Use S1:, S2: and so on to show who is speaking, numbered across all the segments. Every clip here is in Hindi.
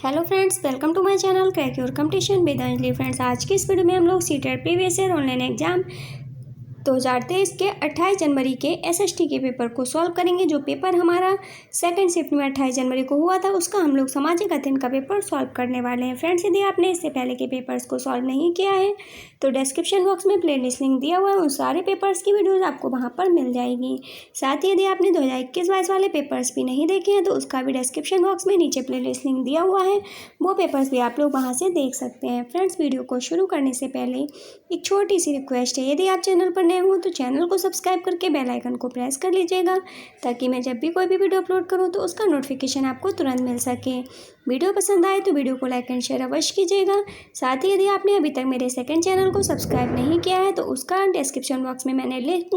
S1: Hello friends, welcome to my channel crack your competition with Anjali. Friends, आज की इस वीडियो में हम लोग CTET previous year online exam 2023 के 28 जनवरी के एसएसटी के पेपर को सॉल्व करेंगे। जो पेपर हमारा सेकंड शिफ्ट में 28 जनवरी को हुआ था, उसका हम लोग सामाजिक अध्ययन का पेपर सॉल्व करने वाले हैं। फ्रेंड्स, यदि आपने इससे पहले के पेपर्स को सॉल्व नहीं किया है तो डिस्क्रिप्शन बॉक्स में प्लेलिस्ट लिंक दिया हुआ है, उन सारे पेपर्स की वीडियोज़ आपको वहाँ पर मिल जाएगी। साथ ही यदि आपने 2021-22 वाले पेपर्स भी नहीं देखे हैं तो उसका भी डिस्क्रिप्शन बॉक्स में नीचे प्लेलिस्ट लिंक दिया हुआ है, वो पेपर्स भी आप लोग वहाँ से देख सकते हैं। फ्रेंड्स, वीडियो को शुरू करने से पहले एक छोटी सी रिक्वेस्ट है, यदि आप चैनल पर नए हो तो चैनल को सब्सक्राइब करके बेल आइकन को प्रेस कर लीजिएगा, ताकि मैं जब भी कोई भी वीडियो अपलोड करूँ तो उसका नोटिफिकेशन आपको तुरंत मिल सके। वीडियो पसंद आए तो वीडियो को लाइक एंड शेयर अवश्य कीजिएगा। साथ ही यदि आपने अभी तक मेरे सेकंड चैनल को सब्सक्राइब नहीं किया है तो उसका डिस्क्रिप्शन बॉक्स में मैंने लिंक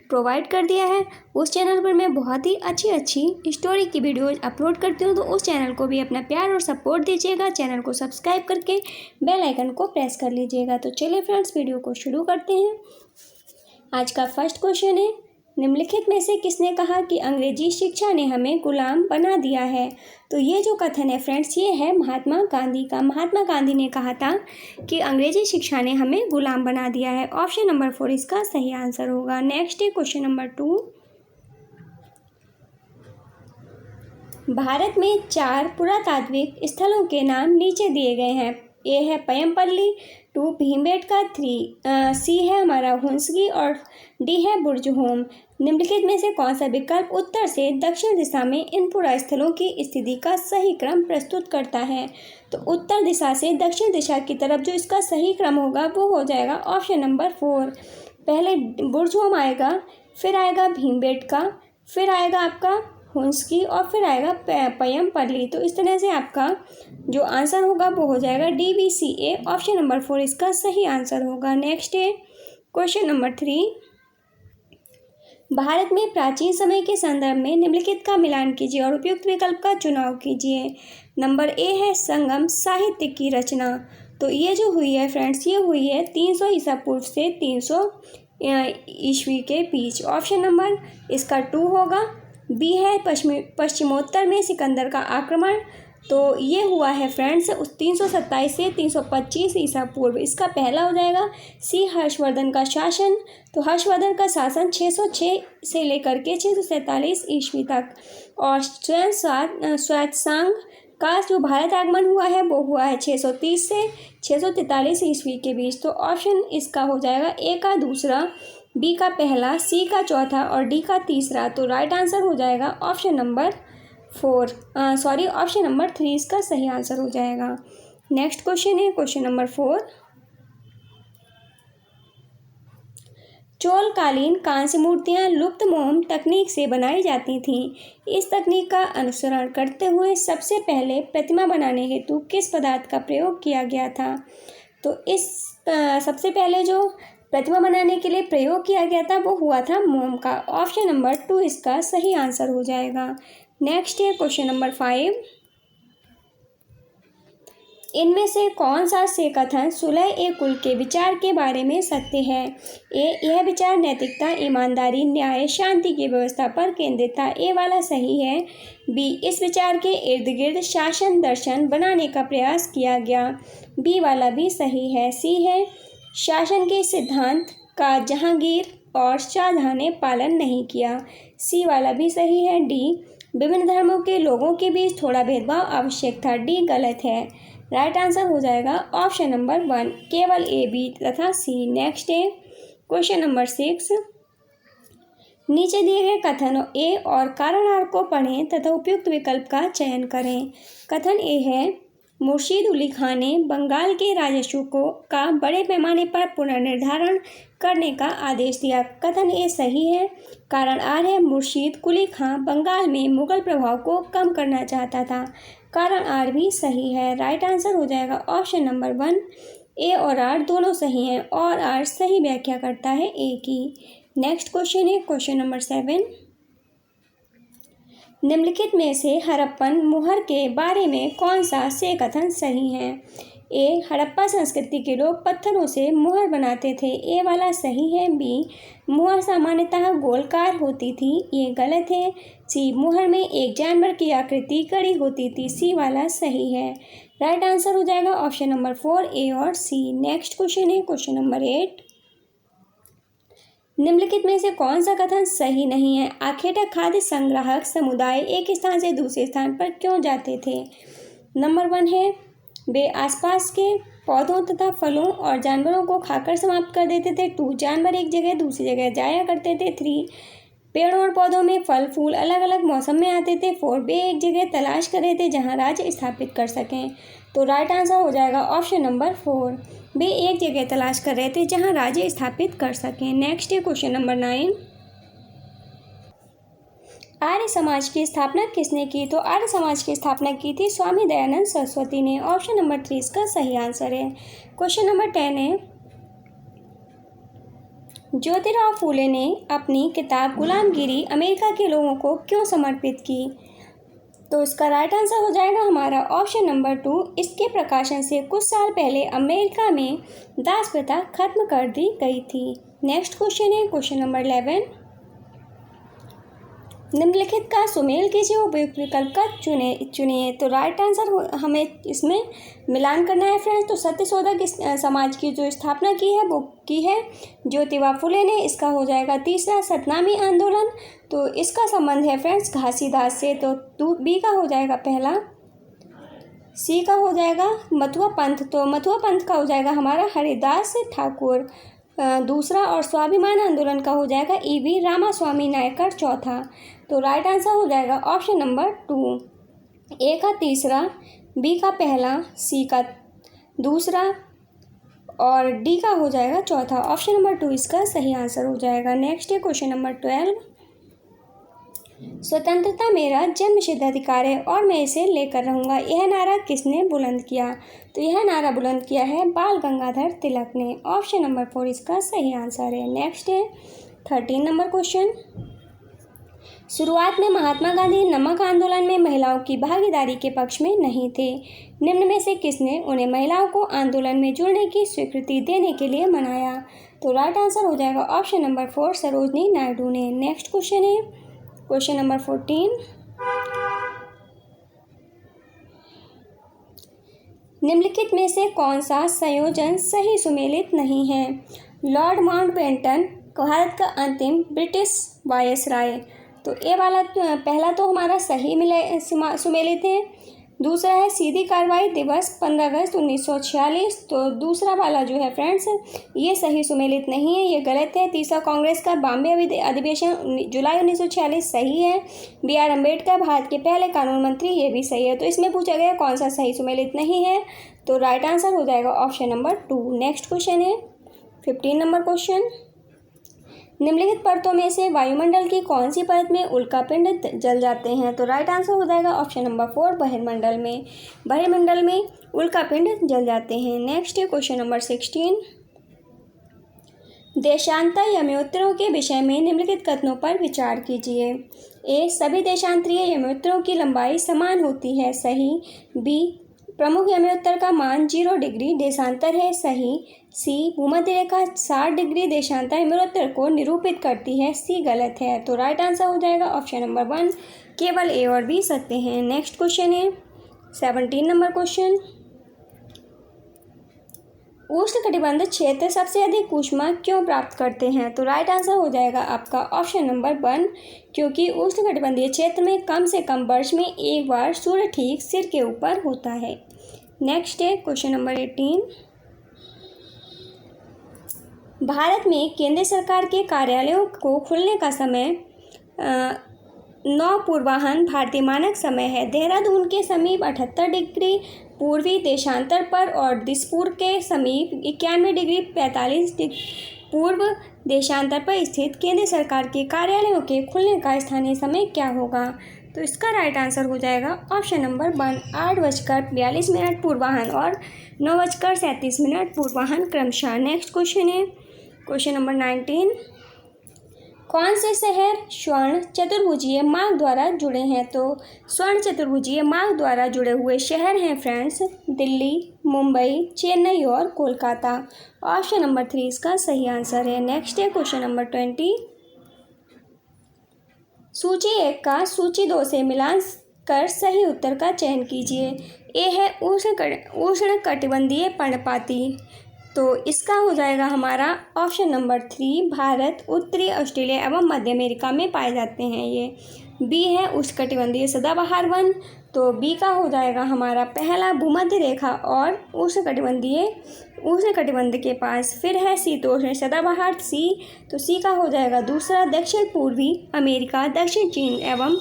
S1: प्रोवाइड कर दिया है। उस चैनल पर मैं बहुत ही अच्छी स्टोरी की वीडियोज अपलोड करती हूँ, तो उस चैनल को भी अपना प्यार और सपोर्ट दीजिएगा। चैनल को सब्सक्राइब करके बेल आइकन को प्रेस कर लीजिएगा। तो चलिए फ्रेंड्स, वीडियो को शुरू करते हैं। आज का फर्स्ट क्वेश्चन है, निम्नलिखित में से किसने कहा कि अंग्रेजी शिक्षा ने हमें गुलाम बना दिया है? तो ये जो कथन है फ्रेंड्स, ये है महात्मा गांधी का। महात्मा गांधी ने कहा था कि अंग्रेजी शिक्षा ने हमें गुलाम बना दिया है। ऑप्शन नंबर 4 इसका सही आंसर होगा। नेक्स्ट है क्वेश्चन नंबर 2। भारत में 4 पुरातात्विक स्थलों के नाम नीचे दिए गए हैं। ए है पयमपल्ली, 2 भीमबेटका, 3 सी है हमारा हुंसगी और डी है बुर्जहोम। निम्नलिखित में से कौन सा विकल्प उत्तर से दक्षिण दिशा में इन पुरा स्थलों की स्थिति का सही क्रम प्रस्तुत करता है? तो उत्तर दिशा से दक्षिण दिशा की तरफ जो इसका सही क्रम होगा वो हो जाएगा ऑप्शन नंबर 4। पहले बुर्जहोम आएगा, फिर आएगा भीमबेटका, फिर आएगा आपका हुंसकी और फिर आएगा पयमपल्ली। तो इस तरह से आपका जो आंसर होगा वो हो जाएगा DBCA। ऑप्शन नंबर 4 इसका सही आंसर होगा। नेक्स्ट है क्वेश्चन नंबर 3। भारत में प्राचीन समय के संदर्भ में निम्नलिखित का मिलान कीजिए और उपयुक्त विकल्प का चुनाव कीजिए। नंबर ए है संगम साहित्य की रचना। तो ये जो हुई है फ्रेंड्स, ये हुई है 300 ईसा पूर्व से 300 ईस्वी के बीच। ऑप्शन नंबर इसका 2 होगा। बी है पश्चिमोत्तर में सिकंदर का आक्रमण। तो ये हुआ है फ्रेंड्स 327 से 325 ईसा पूर्व, इसका पहला हो जाएगा। सी हर्षवर्धन का शासन। तो हर्षवर्धन का शासन 606 से लेकर के 647 ईस्वी तक। और श्वेतसांग का जो भारत आगमन हुआ है वो हुआ है 630 से 643 ईस्वी के बीच। तो ऑप्शन इसका हो जाएगा ए का दूसरा, बी का पहला, सी का चौथा और डी का तीसरा। तो राइट आंसर हो जाएगा ऑप्शन नंबर 3 इसका सही आंसर हो जाएगा। नेक्स्ट क्वेश्चन है क्वेश्चन नंबर 4। चोलकालीन कांस्य मूर्तियाँ लुप्त मोम तकनीक से बनाई जाती थीं। इस तकनीक का अनुसरण करते हुए सबसे पहले प्रतिमा बनाने हेतु किस पदार्थ का प्रयोग किया गया था? तो इस सबसे पहले जो प्रतिमा बनाने के लिए प्रयोग किया गया था वो हुआ था मोम का। ऑप्शन नंबर 2 इसका सही आंसर हो जाएगा। नेक्स्ट है क्वेश्चन नंबर 5। इनमें से कौन सा से कथन सुलह ए कुल के विचार के बारे में सत्य है? ए, यह विचार नैतिकता, ईमानदारी, न्याय, शांति की व्यवस्था पर केंद्रित था। ए वाला सही है। बी, इस विचार के इर्द गिर्द शासन दर्शन बनाने का प्रयास किया गया। बी वाला भी सही है। सी है शासन के सिद्धांत का जहांगीर और शाहजहां ने पालन नहीं किया। सी वाला भी सही है। डी, विभिन्न धर्मों के लोगों के बीच थोड़ा भेदभाव आवश्यक था। डी गलत है। राइट आंसर हो जाएगा ऑप्शन नंबर 1, केवल ए, बी तथा सी। नेक्स्ट है क्वेश्चन नंबर 6। नीचे दिए गए कथन ए और कारण आर को पढ़ें तथा उपयुक्त विकल्प का चयन करें। कथन ए है, मुर्शीद उली खां ने बंगाल के राजस्व का बड़े पैमाने पर पुनर्निर्धारण करने का आदेश दिया। कथन ए सही है। कारण आर है, मुर्शीद कुली खां बंगाल में मुगल प्रभाव को कम करना चाहता था। कारण आर भी सही है। राइट आंसर हो जाएगा ऑप्शन नंबर 1। ए और आर दोनों सही हैं और आर सही व्याख्या करता है ए की। नेक्स्ट क्वेश्चन है क्वेश्चन नंबर 7। निम्नलिखित में से हड़प्पन मुहर के बारे में कौन सा से कथन सही है? ए, हड़प्पा संस्कृति के लोग पत्थरों से मुहर बनाते थे। ए वाला सही है। बी, मुहर सामान्यतः गोलकार होती थी। ये गलत है। सी, मुहर में एक जानवर की आकृति कड़ी होती थी। सी वाला सही है। राइट आंसर हो जाएगा ऑप्शन नंबर 4, ए और सी। नेक्स्ट क्वेश्चन है क्वेश्चन नंबर 8। निम्नलिखित में से कौन सा कथन सही नहीं है? आखेटा खाद्य संग्राहक समुदाय एक स्थान से दूसरे स्थान पर क्यों जाते थे? नंबर 1 है वे आसपास के पौधों तथा फलों और जानवरों को खाकर समाप्त कर देते थे। 2, जानवर एक जगह दूसरी जगह जाया करते थे। 3, पेड़ों और पौधों में फल फूल अलग अलग मौसम में आते थे। 4, वे एक जगह तलाश कर रहे थे जहां राज्य स्थापित कर सकें। तो राइट आंसर हो जाएगा ऑप्शन नंबर 4, वे एक जगह तलाश कर रहे थे जहां राज्य स्थापित कर सकें। नेक्स्ट है क्वेश्चन नंबर 9। आर्य समाज की स्थापना किसने की? तो आर्य समाज की स्थापना की थी स्वामी दयानंद सरस्वती ने। ऑप्शन नंबर 3 इसका सही आंसर है। क्वेश्चन नंबर 10 है ज्योतिराव फूले ने अपनी किताब गुलामगिरी अमेरिका के लोगों को क्यों समर्पित की? तो इसका राइट आंसर हो जाएगा हमारा ऑप्शन नंबर 2, इसके प्रकाशन से कुछ साल पहले अमेरिका में दास प्रथा खत्म कर दी गई थी। नेक्स्ट क्वेश्चन है क्वेश्चन नंबर 11। निम्नलिखित का सुमेल कीजिए, उपयुक्त विकल्प का चुनिए। तो राइट आंसर हमें इसमें मिलान करना है फ्रेंड्स। तो सत्यशोधक समाज की जो स्थापना की है वो की है ज्योतिबा फुले ने। इसका हो जाएगा तीसरा सतनामी आंदोलन। तो इसका संबंध है फ्रेंड्स घासीदास से। तो बी का हो जाएगा पहला। सी का हो जाएगा मथुआ पंथ। तो मथुआ पंथ का हो जाएगा हमारा हरिदास ठाकुर दूसरा। और स्वाभिमान आंदोलन का हो जाएगा ईवी रामास्वामी नायकर चौथा। तो राइट आंसर हो जाएगा ऑप्शन नंबर 2, ए का तीसरा, बी का पहला, सी का दूसरा और डी का हो जाएगा चौथा। ऑप्शन नंबर 2 इसका सही आंसर हो जाएगा। नेक्स्ट है क्वेश्चन नंबर 12। स्वतंत्रता मेरा जन्मसिद्ध अधिकार है और मैं इसे लेकर रहूँगा, यह नारा किसने बुलंद किया? तो यह नारा बुलंद किया है बाल गंगाधर तिलक ने। ऑप्शन नंबर 4 इसका सही आंसर है। नेक्स्ट है 13 नंबर क्वेश्चन। शुरुआत में महात्मा गांधी नमक आंदोलन में महिलाओं की भागीदारी के पक्ष में नहीं थे। निम्न में से किसने उन्हें महिलाओं को आंदोलन में जुड़ने की स्वीकृति देने के लिए मनाया? तो राइट आंसर हो जाएगा ऑप्शन नंबर 4 सरोजनी नायडू ने। नेक्स्ट क्वेश्चन है क्वेश्चन नंबर 14। निम्नलिखित में से कौन सा संयोजन सही सुमेलित नहीं है? लॉर्ड माउंटबेटन भारत का अंतिम ब्रिटिश वायसराय। तो ए वाला पहला तो हमारा सही सुमेलित है। दूसरा है सीधी कार्रवाई दिवस 15 अगस्त 1946। तो दूसरा वाला जो है फ्रेंड्स ये सही सुमेलित नहीं है, ये गलत है। तीसरा कांग्रेस का बॉम्बे अधिवेशन जुलाई 1946 सही है। BR अम्बेडकर भारत के पहले कानून मंत्री, ये भी सही है। तो इसमें पूछा गया कौन सा सही सुमेलित नहीं है, तो राइट आंसर हो जाएगा ऑप्शन नंबर 2। नेक्स्ट क्वेश्चन है 15 नंबर क्वेश्चन। निम्नलिखित परतों में से वायुमंडल की कौन सी परत में उल्कापिंड जल जाते हैं? तो राइट आंसर हो जाएगा ऑप्शन नंबर 4 बहिर्मंडल में। बहिर्मंडल में उल्कापिंड जल जाते हैं। नेक्स्ट है क्वेश्चन नंबर 16। देशांतर यमोत्तरों के विषय में निम्नलिखित कथनों पर विचार कीजिए। ए, सभी देशांतरीय यमोत्तरों की लंबाई समान होती है, सही। बी, प्रमुख यमोत्तर का मान 0 डिग्री देशांतर है, सही। सी, भूमध्य रेखा 60 डिग्री देशांतर यमोत्तर को निरूपित करती है, सी गलत है। तो राइट आंसर हो जाएगा ऑप्शन नंबर 1, केवल ए और बी सत्य हैं। नेक्स्ट क्वेश्चन है 17 नंबर क्वेश्चन। उष्णकटिबंध क्षेत्र सबसे अधिक ऊष्मा क्यों प्राप्त करते हैं? तो राइट आंसर हो जाएगा आपका ऑप्शन नंबर 1, क्योंकि उष्णकटिबंधीय क्षेत्र में कम से कम वर्ष में एक बार सूर्य ठीक सिर के ऊपर होता है। नेक्स्ट है क्वेश्चन नंबर 18। भारत में केंद्र सरकार के कार्यालयों को खुलने का समय 9 पूर्वाह्न भारतीय मानक समय है। देहरादून के समीप 78 डिग्री पूर्वी देशांतर पर और दिसपुर के समीप 91 डिग्री 45 पूर्व देशांतर पर स्थित केंद्र सरकार के कार्यालयों के खुलने का स्थानीय समय क्या होगा? तो इसका राइट आंसर हो जाएगा ऑप्शन नंबर 1, 8:42 पूर्वाह्न और 9:37 पूर्वाह्न क्रमशः। नेक्स्ट क्वेश्चन है क्वेश्चन नंबर 19। कौन से शहर स्वर्ण चतुर्भुजीय मार्ग द्वारा जुड़े हैं? तो स्वर्ण चतुर्भुजीय मार्ग द्वारा जुड़े हुए शहर हैं फ्रेंड्स दिल्ली, मुंबई, चेन्नई और कोलकाता। ऑप्शन नंबर 3 इसका सही आंसर है। नेक्स्ट है क्वेश्चन नंबर 20। सूची 1 का सूची 2 से मिलान कर सही उत्तर का चयन कीजिए। ए है उष्णकटिबंधीय पर्णपाती, तो इसका हो जाएगा हमारा ऑप्शन नंबर 3 भारत, उत्तरी ऑस्ट्रेलिया एवं मध्य अमेरिका में पाए जाते हैं ये। बी है उष्णकटिबंधीय सदाबहार वन, तो बी का हो जाएगा हमारा पहला भूमध्य रेखा और उष्णकटिबंध के पास। फिर है शीतोष्ण सदाबहार सी, तो सी का हो जाएगा दूसरा दक्षिण पूर्वी अमेरिका, दक्षिण चीन एवं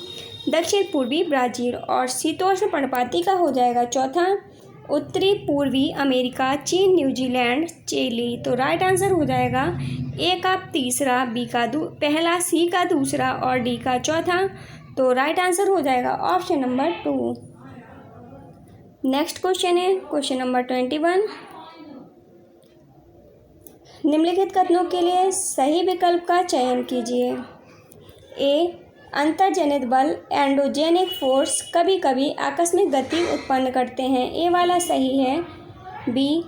S1: दक्षिण पूर्वी ब्राज़ील। और शीतोष्ण पर्णपाती का हो जाएगा चौथा उत्तरी पूर्वी अमेरिका, चीन, न्यूजीलैंड, चिली। तो राइट आंसर हो जाएगा ए का तीसरा, बी का पहला, सी का दूसरा और डी का चौथा। तो राइट आंसर हो जाएगा ऑप्शन नंबर 2। नेक्स्ट क्वेश्चन है क्वेश्चन नंबर 21। निम्नलिखित कथनों के लिए सही विकल्प का चयन कीजिए। ए अंतर्जनित बल एंडोजेनिक फोर्स कभी कभी आकस्मिक गति उत्पन्न करते हैं, ए वाला सही है। बी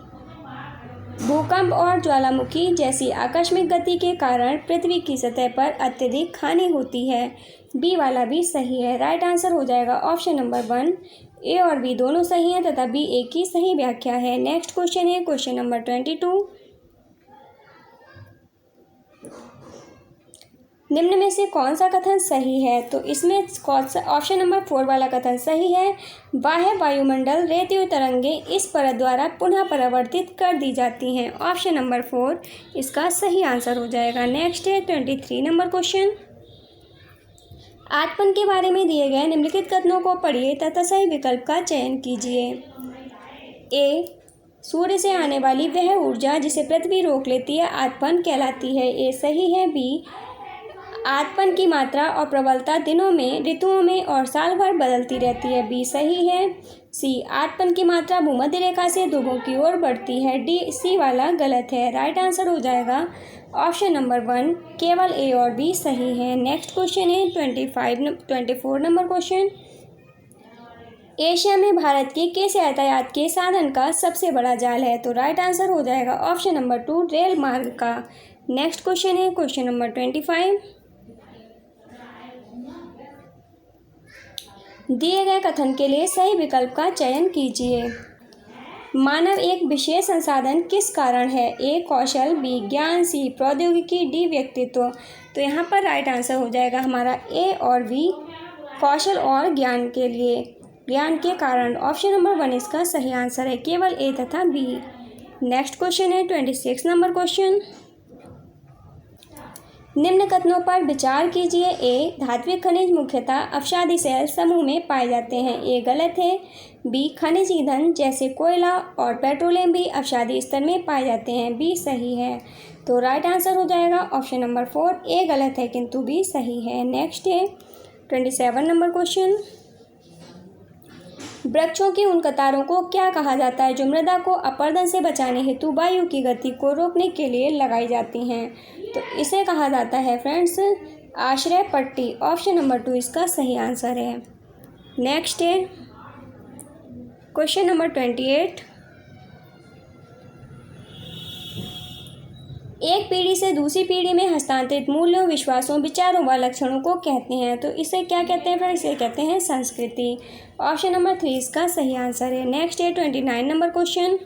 S1: भूकंप और ज्वालामुखी जैसी आकस्मिक गति के कारण पृथ्वी की सतह पर अत्यधिक हानि होती है, बी वाला भी सही है। राइट आंसर हो जाएगा ऑप्शन नंबर 1। ए और बी दोनों सही हैं तथा बी ए की सही व्याख्या है। नेक्स्ट क्वेश्चन है क्वेश्चन नंबर 22। निम्न में से कौन सा कथन सही है? तो इसमें ऑप्शन नंबर 4 वाला कथन सही है। बाह्य वायुमंडल रेडियो तरंगें इस परत द्वारा पुनः परावर्तित कर दी जाती हैं, ऑप्शन नंबर 4 इसका सही आंसर हो जाएगा। नेक्स्ट है 23 नंबर क्वेश्चन। आठपन के बारे में दिए गए निम्नलिखित कथनों को पढ़िए तथा सही विकल्प का चयन कीजिए। ए सूर्य से आने वाली वह ऊर्जा जिसे पृथ्वी रोक लेती है आठपन कहलाती है, ए सही है। बी आठपन की मात्रा और प्रबलता दिनों में, ऋतुओं में और साल भर बदलती रहती है, बी सही है। सी आठपन की मात्रा भूमध्य रेखा से ध्रुवों की ओर बढ़ती है, डी सी वाला गलत है। राइट आंसर हो जाएगा ऑप्शन नंबर 1 केवल ए और बी सही है। नेक्स्ट क्वेश्चन है 24 नंबर क्वेश्चन। एशिया में भारत के किस यातायात के साधन का सबसे बड़ा जाल है? तो राइट आंसर हो जाएगा ऑप्शन नंबर 2 रेल मार्ग का। नेक्स्ट क्वेश्चन है क्वेश्चन नंबर 25। दिए गए कथन के लिए सही विकल्प का चयन कीजिए। मानव एक विशेष संसाधन किस कारण है? ए कौशल, बी ज्ञान, सी प्रौद्योगिकी, डी व्यक्तित्व। तो यहाँ पर राइट आंसर हो जाएगा हमारा ए और बी कौशल और ज्ञान के लिए, ज्ञान के कारण। ऑप्शन नंबर 1 इसका सही आंसर है, केवल ए तथा बी। नेक्स्ट क्वेश्चन है 26 नंबर क्वेश्चन। निम्न कथनों पर विचार कीजिए। ए धात्विक खनिज मुख्यतः अपसादी सेल समूह में पाए जाते हैं, ए गलत है। बी खनिज ईंधन जैसे कोयला और पेट्रोलियम भी अपसादी स्तर में पाए जाते हैं, बी सही है। तो राइट आंसर हो जाएगा ऑप्शन नंबर 4 ए गलत है किंतु बी सही है। नेक्स्ट है 27 नंबर क्वेश्चन। वृक्षों की उन कतारों को क्या कहा जाता है जो मृदा को अपरदन से बचाने हेतु वायु की गति को रोकने के लिए लगाई जाती हैं? तो इसे कहा जाता है फ्रेंड्स आश्रय पट्टी, ऑप्शन नंबर 2 इसका सही आंसर है। नेक्स्ट है क्वेश्चन नंबर 28। एक पीढ़ी से दूसरी पीढ़ी में हस्तांतरित मूल्यों, विश्वासों, विचारों व लक्षणों को कहते हैं, तो इसे क्या कहते हैं फ्रेंड्स? इसे कहते हैं संस्कृति, ऑप्शन नंबर 3 इसका सही आंसर है। नेक्स्ट है 29 नंबर क्वेश्चन।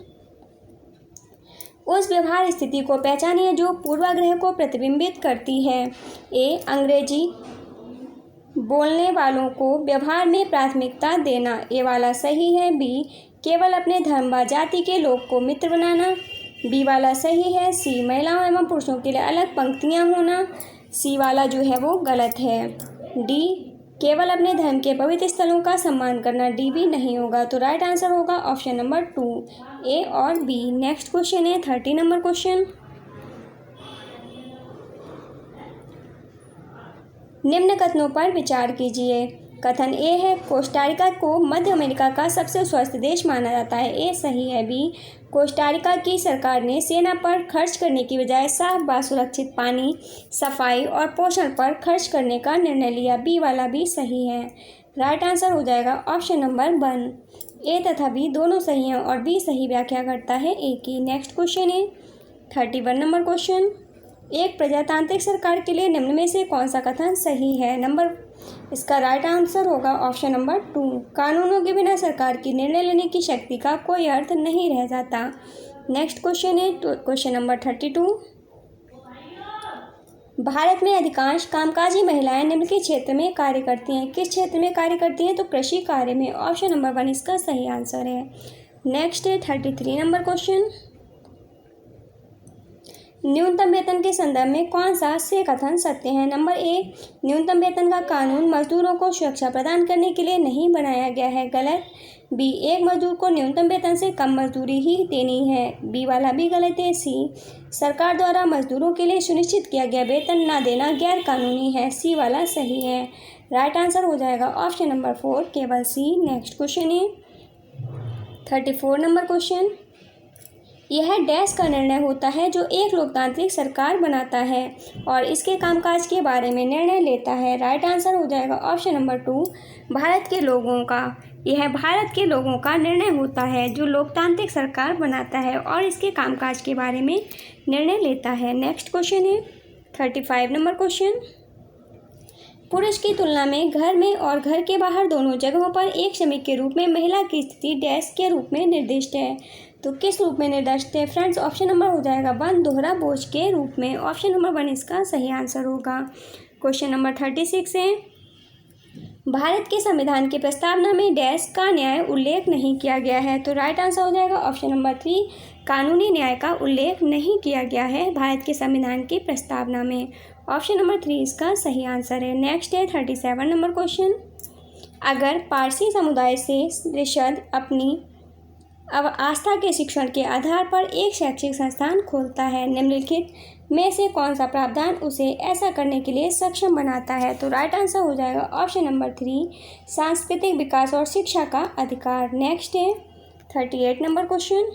S1: उस व्यवहार स्थिति को पहचानिए जो पूर्वाग्रह को प्रतिबिंबित करती है। ए अंग्रेजी बोलने वालों को व्यवहार में प्राथमिकता देना, ए वाला सही है। बी केवल अपने धर्म व जाति के लोग को मित्र बनाना, बी वाला सही है। सी महिलाओं एवं पुरुषों के लिए अलग पंक्तियां होना, सी वाला जो है वो गलत है। डी केवल अपने धर्म के पवित्र स्थलों का सम्मान करना, डी भी नहीं होगा। तो राइट आंसर होगा ऑप्शन नंबर 2 ए और बी। नेक्स्ट क्वेश्चन है 30 नंबर क्वेश्चन। निम्न कथनों पर विचार कीजिए। कथन ए है कोस्टारिका को मध्य अमेरिका का सबसे स्वस्थ देश माना जाता है, ए सही है। बी कोस्टारिका की सरकार ने सेना पर खर्च करने की बजाय साफ व सुरक्षित पानी, सफाई और पोषण पर खर्च करने का निर्णय लिया, बी वाला भी सही है। राइट आंसर हो जाएगा ऑप्शन नंबर 1 ए तथा बी दोनों सही हैं और बी सही व्याख्या करता है ए की। नेक्स्ट क्वेश्चन है 31 नंबर क्वेश्चन। एक प्रजातांत्रिक सरकार के लिए निम्न में से कौन सा कथन सही है? नंबर इसका राइट आंसर होगा ऑप्शन नंबर 2। कानूनों के बिना सरकार की निर्णय लेने की शक्ति का कोई अर्थ नहीं रह जाता। नेक्स्ट क्वेश्चन है क्वेश्चन नंबर 32। भारत में अधिकांश कामकाजी महिलाएं निम्न के क्षेत्र में कार्य करती हैं। किस क्षेत्र में कार्य करती हैं? तो कृषि कार्य में। ऑप्शन नंबर 1 इसका सही आंसर है। नेक्स्ट है 33 नंबर क्वेश्चन। न्यूनतम वेतन के संदर्भ में कौन सा से कथन सत्य है? नंबर ए, न्यूनतम वेतन का कानून मजदूरों को सुरक्षा प्रदान करने के लिए नहीं बनाया गया है। गलत। बी, एक मजदूर को न्यूनतम वेतन से कम मजदूरी ही देनी है। बी वाला भी गलत है। सी, सरकार द्वारा मजदूरों के लिए सुनिश्चित किया गया वेतन न देना गैर कानूनी है। सी वाला सही है। राइट आंसर हो जाएगा ऑप्शन नंबर 4 केवल सी। नेक्स्ट क्वेश्चन है 34 नंबर क्वेश्चन। यह डैश का निर्णय होता है जो एक लोकतांत्रिक सरकार बनाता है और इसके कामकाज के बारे में निर्णय लेता है। राइट आंसर हो जाएगा ऑप्शन नंबर 2 भारत के लोगों का। यह भारत के लोगों का निर्णय होता है जो लोकतांत्रिक सरकार बनाता है और इसके कामकाज के बारे में निर्णय लेता है। नेक्स्ट क्वेश्चन है 35 नंबर क्वेश्चन। पुरुष की तुलना में घर में और घर के बाहर दोनों जगहों पर एक श्रमिक के रूप में महिला की स्थिति डैश के रूप में निर्दिष्ट है। तो किस रूप में निर्दिष्ट है फ्रेंड्स? ऑप्शन नंबर हो जाएगा 1 दोहरा बोझ के रूप में। ऑप्शन नंबर 1 इसका सही आंसर होगा। क्वेश्चन नंबर 36 है भारत के संविधान की प्रस्तावना में डैश का न्याय उल्लेख नहीं किया गया है। तो राइट आंसर हो जाएगा ऑप्शन नंबर 3 कानूनी न्याय का उल्लेख नहीं किया गया है भारत के संविधान की प्रस्तावना में। ऑप्शन नंबर 3 इसका सही आंसर है। नेक्स्ट है 37 नंबर क्वेश्चन। अगर पारसी समुदाय से रिषद अपनी अब आस्था के शिक्षण के आधार पर एक शैक्षिक संस्थान खोलता है, निम्नलिखित में से कौन सा प्रावधान उसे ऐसा करने के लिए सक्षम बनाता है? तो राइट आंसर हो जाएगा ऑप्शन नंबर 3 सांस्कृतिक विकास और शिक्षा का अधिकार। नेक्स्ट है 38 नंबर क्वेश्चन।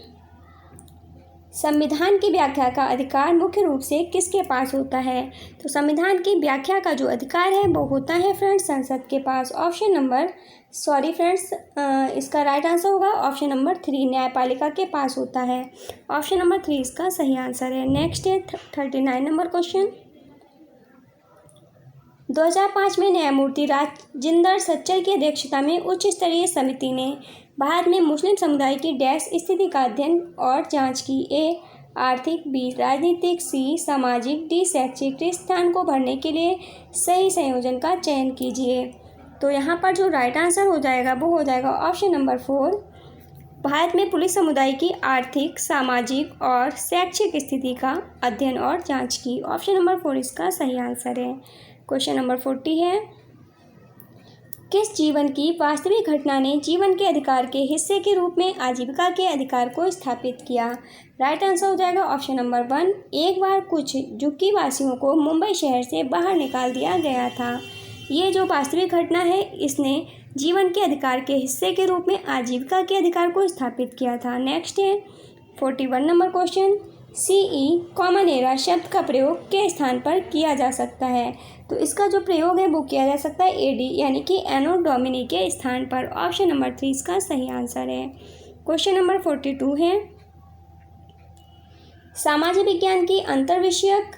S1: संविधान की व्याख्या का अधिकार मुख्य रूप से किसके पास होता है? तो संविधान की व्याख्या का जो अधिकार है वो होता है फ्रेंड्स संसद के पास। ऑप्शन नंबर इसका राइट आंसर होगा ऑप्शन नंबर 3 न्यायपालिका के पास होता है। ऑप्शन नंबर 3 इसका सही आंसर है। नेक्स्ट है 39 नंबर क्वेश्चन। 2005 में न्यायमूर्ति राजिंदर सच्चर की अध्यक्षता में उच्च स्तरीय समिति ने भारत में मुस्लिम समुदाय की डैश स्थिति का अध्ययन और जांच की। ए आर्थिक, बी राजनीतिक, सी सामाजिक, डी शैक्षिक। रिक्त स्थान को भरने के लिए सही संयोजन का चयन कीजिए। तो यहाँ पर जो राइट आंसर हो जाएगा वो हो जाएगा ऑप्शन नंबर 4 भारत में पुलिस समुदाय की आर्थिक, सामाजिक और शैक्षिक स्थिति का अध्ययन और जांच की। ऑप्शन नंबर 4 इसका सही आंसर है। क्वेश्चन नंबर 40 है किस जीवन की वास्तविक घटना ने जीवन के अधिकार के हिस्से के रूप में आजीविका के अधिकार को स्थापित किया? राइट आंसर हो जाएगा ऑप्शन नंबर 1 एक बार कुछ झुग्गी वासियों को मुंबई शहर से बाहर निकाल दिया गया था। ये जो वास्तविक घटना है इसने जीवन के अधिकार के हिस्से के रूप में आजीविका के अधिकार को स्थापित किया था। नेक्स्ट है 41 number question. CE common era शब्द का प्रयोग के स्थान पर किया जा सकता है? तो इसका जो प्रयोग है वो किया जा सकता है एडी यानी कि एनो डोमिनी के स्थान पर। ऑप्शन नंबर 3 इसका सही आंसर है। क्वेश्चन नंबर 42 है सामाजिक विज्ञान की अंतर्विषयक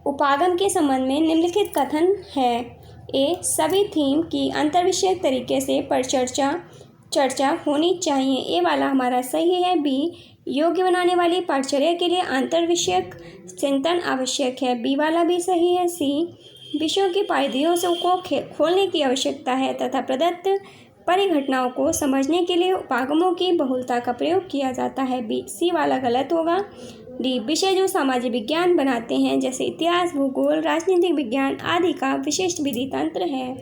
S1: उपागम के संबंध में निम्नलिखित कथन है। ए सभी थीम की अंतर्विषयक तरीके से चर्चा होनी चाहिए। ए वाला हमारा सही है। बी योग्य बनाने वाली पाठचर्या के लिए अंतर्विषयक चिंतन आवश्यक है। बी वाला भी सही है। सी विषयों की परिधियों से को खोलने की आवश्यकता है तथा प्रदत्त परिघटनाओं को समझने के लिए उपागमों की बहुलता का प्रयोग किया जाता है। बी सी वाला गलत होगा। डी विषय जो सामाजिक विज्ञान बनाते हैं जैसे इतिहास, भूगोल, राजनीतिक विज्ञान आदि का विशिष्ट विधि तंत्र है।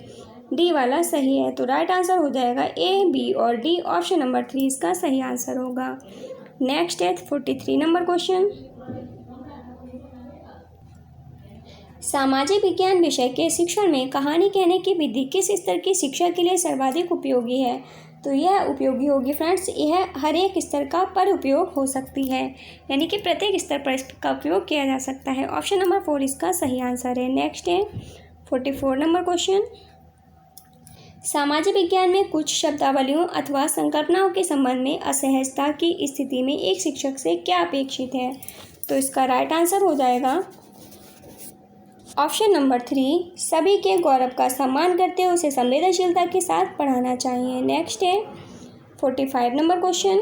S1: डी वाला सही है। तो राइट आंसर हो जाएगा ए, बी और डी। ऑप्शन नंबर 3 इसका सही आंसर होगा। नेक्स्ट है 43 नंबर क्वेश्चन। सामाजिक विज्ञान विषय के शिक्षण में कहानी कहने की विधि किस स्तर की शिक्षा के लिए सर्वाधिक उपयोगी है? तो यह उपयोगी होगी फ्रेंड्स, यह हर एक स्तर का पर उपयोग हो सकती है यानी कि प्रत्येक स्तर पर इसका उपयोग किया जा सकता है। ऑप्शन नंबर 4 इसका सही आंसर है। नेक्स्ट है 44 नंबर क्वेश्चन। सामाजिक विज्ञान में कुछ शब्दावलियों अथवा संकल्पनाओं के संबंध में असहजता की स्थिति में एक शिक्षक से क्या अपेक्षित है? तो इसका राइट आंसर हो जाएगा ऑप्शन नंबर 3, सभी के गौरव का सम्मान करते हुए उसे संवेदनशीलता के साथ पढ़ाना चाहिए। नेक्स्ट है 45 नंबर क्वेश्चन,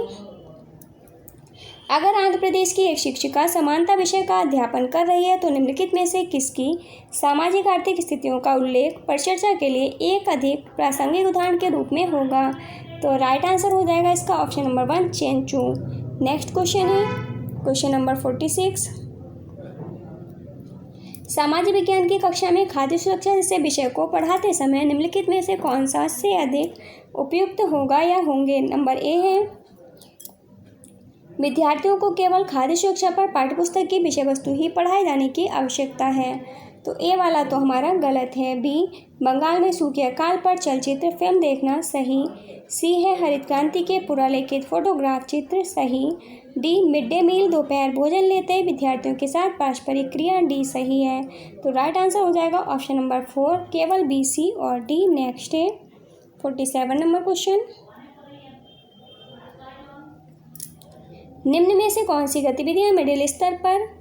S1: अगर आंध्र प्रदेश की एक शिक्षिका समानता विषय का अध्यापन कर रही है तो निम्नलिखित में से किसकी सामाजिक आर्थिक स्थितियों का उल्लेख परिचर्चा के लिए एक अधिक प्रासंगिक उदाहरण के रूप में होगा? तो राइट आंसर हो जाएगा इसका option number 1, Chenchu. Next question है क्वेश्चन नंबर 46, सामाजिक विज्ञान की कक्षा में खाद्य सुरक्षा जैसे विषय को पढ़ाते समय निम्नलिखित में से कौन सा से अधिक उपयुक्त होगा या होंगे? नंबर ए है, विद्यार्थियों को केवल खाद्य सुरक्षा पर पाठ्यपुस्तक की विषय वस्तु ही पढ़ाए जाने की आवश्यकता है। तो ए वाला तो हमारा गलत है। बी, बंगाल में सूखे अकाल पर चलचित्र फिल्म देखना सही। सी है, हरित क्रांति के पुनर्लिखित फोटोग्राफ चित्र सही। डी, मिड डे मील दोपहर भोजन लेते विद्यार्थियों के साथ पारस्परिक क्रिया डी सही है। तो राइट आंसर हो जाएगा ऑप्शन नंबर 4, केवल बी, सी और डी। नेक्स्ट है 47 नंबर क्वेश्चन, निम्न में से कौन सी गतिविधियां मिडिल स्तर पर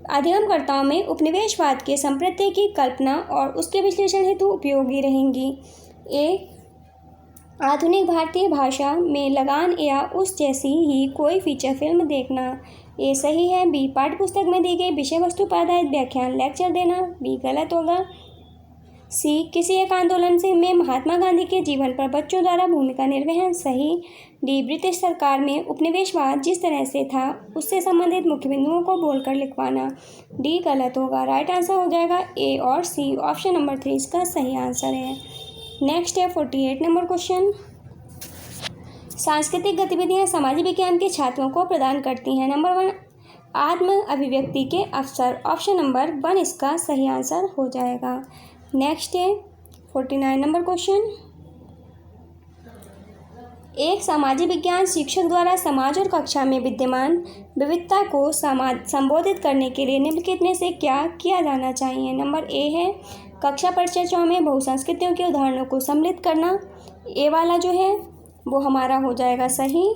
S1: अधिगमकर्ताओं में उपनिवेशवाद के संप्रत्यय की कल्पना और उसके विश्लेषण हेतु उपयोगी रहेंगी? ए, आधुनिक भारतीय भाषा में लगान या उस जैसी ही कोई फीचर फिल्म देखना। ए सही है। बी, पाठ्यपुस्तक में दी गई विषय वस्तु पर आधारित व्याख्यान लेक्चर देना। बी गलत होगा। सी, किसी एक आंदोलन से में महात्मा गांधी के जीवन पर बच्चों द्वारा भूमिका निर्वहन सही। डी, ब्रिटिश सरकार में उपनिवेशवाद जिस तरह से था उससे संबंधित मुख्य बिंदुओं को बोलकर लिखवाना। डी गलत होगा। राइट आंसर हो जाएगा ए और सी, ऑप्शन नंबर 3 इसका सही आंसर है। नेक्स्ट है 48 नंबर क्वेश्चन, सांस्कृतिक गतिविधियां सामाजिक विज्ञान के छात्रों को प्रदान करती हैं। नंबर 1, आत्म अभिव्यक्ति के अवसर, ऑप्शन नंबर 1 इसका सही आंसर हो जाएगा। नेक्स्ट है 49 नंबर क्वेश्चन, एक सामाजिक विज्ञान शिक्षक द्वारा समाज और कक्षा में विद्यमान विविधता को संबोधित करने के लिए निम्नलिखित में से क्या किया जाना चाहिए? नंबर ए है, कक्षा परिचर्चाओं में बहुसंस्कृतियों के उदाहरणों को सम्मिलित करना। ए वाला जो है वो हमारा हो जाएगा सही।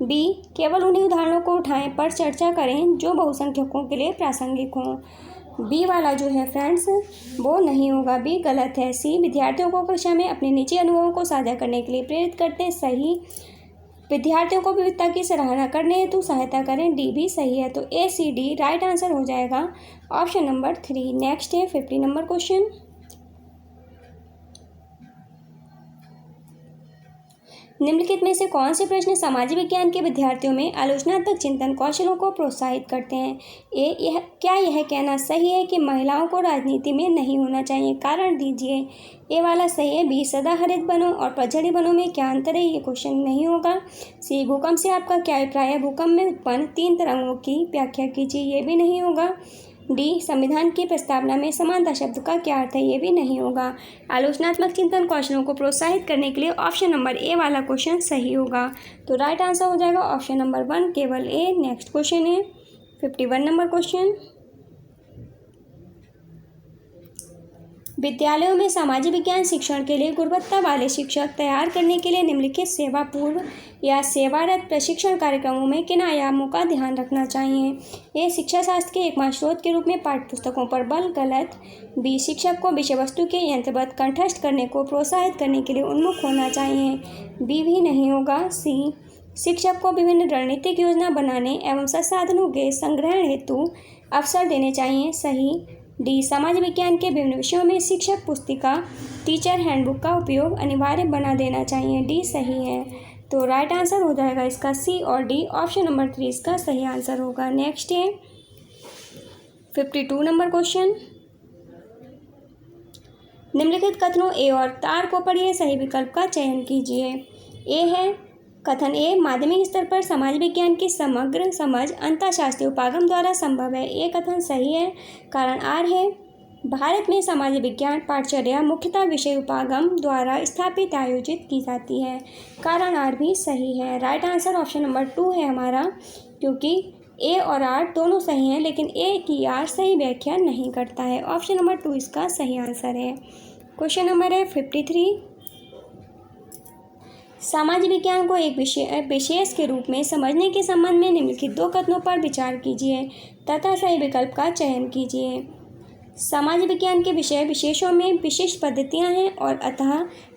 S1: बी, केवल उन्हीं उदाहरणों को उठाएं पर चर्चा करें जो बहुसंख्यकों के लिए प्रासंगिक हों। बी वाला जो है फ्रेंड्स वो नहीं होगा, बी गलत है। सी, विद्यार्थियों को कक्षा में अपने निजी अनुभवों को साझा करने के लिए प्रेरित करते हैं सही। विद्यार्थियों को विविधता की सराहना करने हेतु सहायता करें, डी भी सही है। तो ए, सी, डी राइट आंसर हो जाएगा ऑप्शन नंबर 3। नेक्स्ट है 50 नंबर क्वेश्चन, निम्नलिखित में से कौन से प्रश्न सामाजिक विज्ञान के विद्यार्थियों में आलोचनात्मक चिंतन कौशलों को प्रोत्साहित करते हैं? ए, क्या यह कहना सही है कि महिलाओं को राजनीति में नहीं होना चाहिए? कारण दीजिए। ए वाला सही है। बी, सदाहरित वनों और पतझड़ी वनों में क्या अंतर है? ये क्वेश्चन नहीं होगा। सी, भूकंप से आपका क्या अभिप्राय है? भूकंप में उत्पन्न 3 तरंगों की व्याख्या कीजिए। ये भी नहीं होगा। डी, संविधान की प्रस्तावना में समानता शब्द का क्या अर्थ है? ये भी नहीं होगा। आलोचनात्मक चिंतन कौशलों को प्रोत्साहित करने के लिए ऑप्शन नंबर ए वाला क्वेश्चन सही होगा। तो राइट आंसर हो जाएगा ऑप्शन नंबर 1, केवल ए। नेक्स्ट क्वेश्चन है 51 नंबर क्वेश्चन, विद्यालयों में सामाजिक विज्ञान शिक्षण के लिए गुणवत्ता वाले शिक्षक तैयार करने के लिए निम्नलिखित सेवा पूर्व या सेवारत प्रशिक्षण कार्यक्रमों में किन आयामों का ध्यान रखना चाहिए? ए, शिक्षा शास्त्र के एकमात्र स्रोत के रूप में पाठ्यपुस्तकों पर बल गलत। बी, शिक्षक को विषय वस्तु के यंत्रवत कंठस्थ करने को प्रोत्साहित करने के लिए उन्मुख होना चाहिए। बी भी नहीं होगा। सी, शिक्षक को विभिन्न रणनीतिक योजना बनाने एवं संसाधनों के संग्रहण हेतु अवसर देने चाहिए सही। डी, सामाजिक विज्ञान के विभिन्न विषयों में शिक्षक पुस्तिका टीचर हैंडबुक का उपयोग अनिवार्य बना देना चाहिए। डी सही है। तो राइट आंसर हो जाएगा इसका सी और डी, ऑप्शन नंबर 3 इसका सही आंसर होगा। नेक्स्ट है 52 नंबर क्वेश्चन, निम्नलिखित कथनों ए और तार को पढ़िए, सही विकल्प का चयन कीजिए। ए है कथन ए, माध्यमिक स्तर पर समाज विज्ञान की समग्र समझ अंतःशास्त्रीय उपागम द्वारा संभव है। ये कथन सही है। कारण आर है, भारत में समाज विज्ञान पाठचर्या मुख्यतः विषय उपागम द्वारा स्थापित आयोजित की जाती है। कारण आर भी सही है। राइट आंसर ऑप्शन नंबर 2 है हमारा, क्योंकि ए और आर दोनों सही हैं, लेकिन ए की आर सही व्याख्या नहीं करता है। ऑप्शन नंबर 2 इसका सही आंसर है। क्वेश्चन नंबर है 53, सामाजिक विज्ञान को एक विशेष के रूप में समझने के संबंध में निम्नलिखित 2 कथनों पर विचार कीजिए तथा सही विकल्प का चयन कीजिए। समाज विज्ञान के विषय विशेषों में विशिष्ट पद्धतियाँ हैं और अतः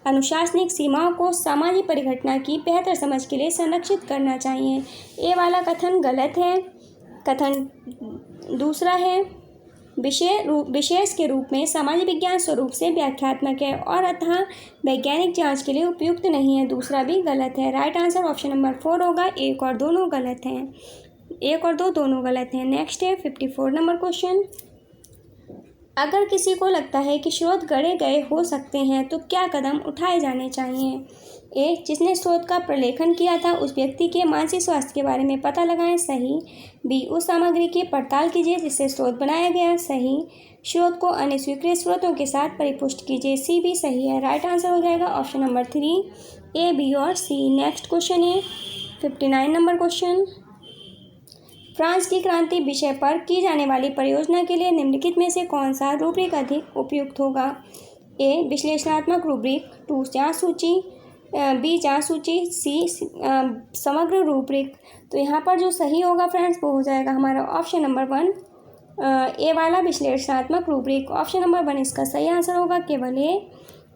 S1: अनुशासनिक सीमाओं को सामाजिक परिघटना की बेहतर समझ के लिए संरक्षित करना चाहिए। ये वाला कथन गलत है। कथन दूसरा है, विशेष के रूप में समाज विज्ञान स्वरूप से व्याख्यात्मक है और अतः वैज्ञानिक जांच के लिए उपयुक्त नहीं है। दूसरा भी गलत है। राइट आंसर ऑप्शन नंबर 4 होगा। 1 और 2 गलत हैं। 1 और 2 दोनों गलत हैं। नेक्स्ट है 54 नंबर क्वेश्चन। अगर किसी को लगता है कि स्रोत गढ़े गए हो सकते हैं तो क्या कदम उठाए जाने चाहिए? ए, जिसने स्रोत का प्रलेखन किया था उस व्यक्ति के मानसिक स्वास्थ्य के बारे में पता लगाएं। सही। बी, उस सामग्री की पड़ताल कीजिए जिससे स्रोत बनाया गया। सही। स्रोत को अन्य स्वीकृत स्रोतों के साथ परिपुष्ट कीजिए। सी भी सही है। राइट आंसर हो जाएगा ऑप्शन नंबर 3, ए, बी और सी। नेक्स्ट क्वेश्चन है 59 नंबर क्वेश्चन। फ्रांस की क्रांति विषय पर की जाने वाली परियोजना के लिए निम्नलिखित में से कौन सा रूब्रिक अधिक उपयुक्त होगा? ए, विश्लेषणात्मक रूब्रिक। 2, जांच सूची। बी, जांच सूची। सी, समग्र रूब्रिक। तो यहाँ पर जो सही होगा फ्रेंड्स वो हो जाएगा हमारा ऑप्शन नंबर 1, ए वाला विश्लेषणात्मक रूब्रिक। ऑप्शन नंबर 1 इसका सही आंसर होगा, केवल ए।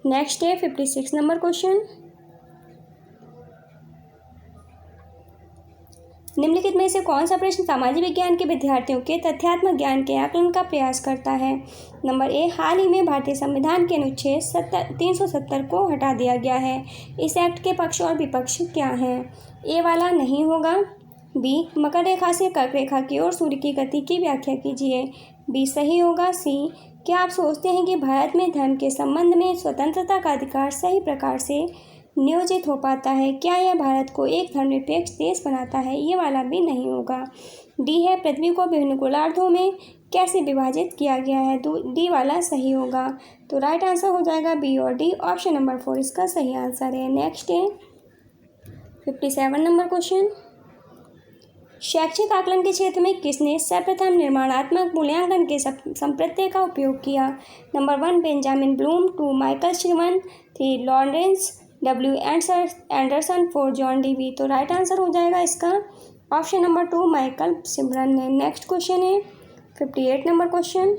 S1: नेक्स्ट है 56 नंबर क्वेश्चन। निम्नलिखित में से कौन सा प्रश्न सामाजिक विज्ञान के विद्यार्थियों के तथ्यात्मक ज्ञान के आकलन का प्रयास करता है? नंबर ए, हाल ही में भारतीय संविधान के अनुच्छेद 370 को हटा दिया गया है। इस एक्ट के पक्ष और विपक्ष क्या हैं? ए वाला नहीं होगा। बी, मकर रेखा से कर्क रेखा की ओर सूर्य की गति की व्याख्या कीजिए। बी सही होगा। सी, क्या आप सोचते हैं कि भारत में धर्म के संबंध में स्वतंत्रता का अधिकार सही प्रकार से नियोजित हो पाता है? क्या यह भारत को एक धर्मनिरपेक्ष देश बनाता है? ये वाला भी नहीं होगा। डी है, पृथ्वी को विभिन्न गोलार्धों में कैसे विभाजित किया गया है? डी वाला सही होगा। तो राइट आंसर हो जाएगा बी और डी। ऑप्शन नंबर 4 इसका सही आंसर है। नेक्स्ट है 57 नंबर क्वेश्चन। शैक्षिक आकलन के क्षेत्र में किसने सर्वप्रथम निर्माणात्मक मूल्यांकन के संप्रत्यय का उपयोग किया? Number 1, Benjamin Bloom. 2, माइकल श्रीमन। 3, Lawrence W Anderson. 4, John Dewey. तो राइट आंसर हो जाएगा इसका ऑप्शन नंबर 2, माइकल सिमरन ने। नेक्स्ट क्वेश्चन है 58 नंबर क्वेश्चन।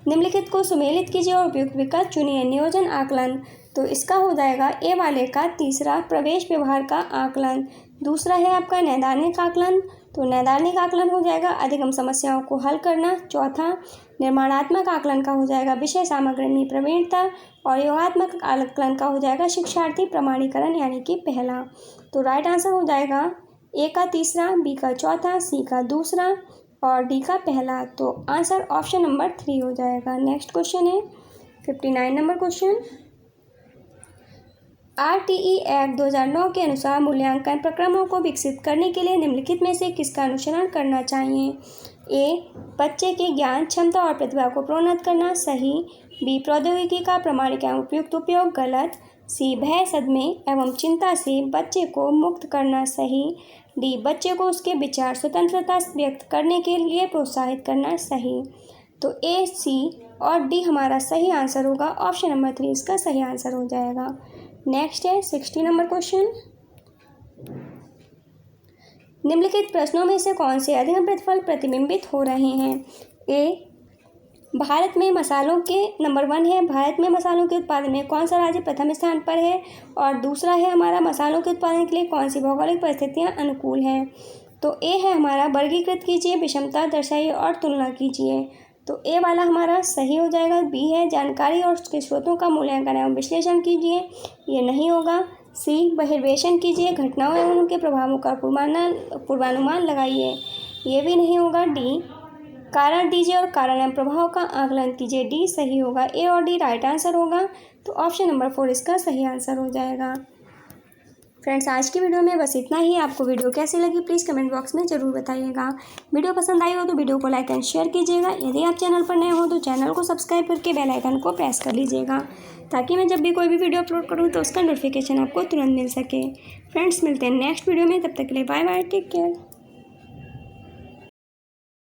S1: निम्नलिखित को सुमेलित कीजिए और उपयुक्त विकल्प चुनिए। नियोजन आकलन, तो इसका हो जाएगा ए वाले का तीसरा, प्रवेश व्यवहार का आकलन। दूसरा है आपका नैदानिक आकलन, तो नैदानिक आकलन हो जाएगा अधिगम समस्याओं को हल करना। चौथा निर्माणात्मक आकलन का हो जाएगा विषय सामग्री में प्रवीणता। और योगात्मक आकलन का हो जाएगा शिक्षार्थी प्रमाणीकरण, यानी कि पहला। तो राइट आंसर हो जाएगा ए का तीसरा, बी का चौथा, सी का दूसरा और डी का पहला। तो आंसर ऑप्शन नंबर 3 हो जाएगा। नेक्स्ट क्वेश्चन है 59 नंबर क्वेश्चन। RTE एक्ट 2009 के अनुसार मूल्यांकन प्रक्रमों को विकसित करने के लिए निम्नलिखित में से किसका अनुसरण करना चाहिए? ए, बच्चे के ज्ञान, क्षमता और प्रतिभा को प्रोन्नत करना। सही। बी, प्रौद्योगिकी का प्रामाणिक एवं उपयुक्त उपयोग। गलत। सी, भय, सदमे एवं चिंता से बच्चे को मुक्त करना। सही। डी, बच्चे को उसके विचार स्वतंत्रता व्यक्त करने के लिए प्रोत्साहित करना। सही। तो ए, सी और डी हमारा सही आंसर होगा। ऑप्शन नंबर 3 इसका सही आंसर हो जाएगा। नेक्स्ट है 60 नंबर क्वेश्चन। निम्नलिखित प्रश्नों में से कौन से अधिगम प्रतिफल प्रतिबिंबित हो रहे हैं? ए, भारत में मसालों के नंबर 1 है, भारत में मसालों के उत्पादन में कौन सा राज्य प्रथम स्थान पर है? और दूसरा है हमारा मसालों के उत्पादन के लिए कौन सी भौगोलिक परिस्थितियां अनुकूल हैं? तो ए है हमारा वर्गीकृत कीजिए, विषमता दर्शाइए और तुलना कीजिए। तो ए वाला हमारा सही हो जाएगा। बी है, जानकारी और उसके स्रोतों का मूल्यांकन एवं विश्लेषण कीजिए। ये नहीं होगा। सी, बहिर्वेशन कीजिए, घटनाओं एवं उनके प्रभावों का पूर्वानुमान लगाइए। ये भी नहीं होगा। डी, कारण दीजिए और कारण एवं प्रभाव का आकलन कीजिए। डी सही होगा। ए और डी राइट आंसर होगा। तो ऑप्शन नंबर 4 इसका सही आंसर हो जाएगा। फ्रेंड्स, आज की वीडियो में बस इतना ही। आपको वीडियो कैसी लगी प्लीज़ कमेंट बॉक्स में ज़रूर बताइएगा। वीडियो पसंद आई हो तो वीडियो को लाइक एंड शेयर कीजिएगा। यदि आप चैनल पर नए हो तो चैनल को सब्सक्राइब करके बेल आइकन को प्रेस कर लीजिएगा, ताकि मैं जब भी कोई भी वीडियो अपलोड करूँ तो उसका नोटिफिकेशन आपको तुरंत मिल सके। फ्रेंड्स, मिलते हैं नेक्स्ट वीडियो में। तब तक के लिए बाय बाय, टेक केयर।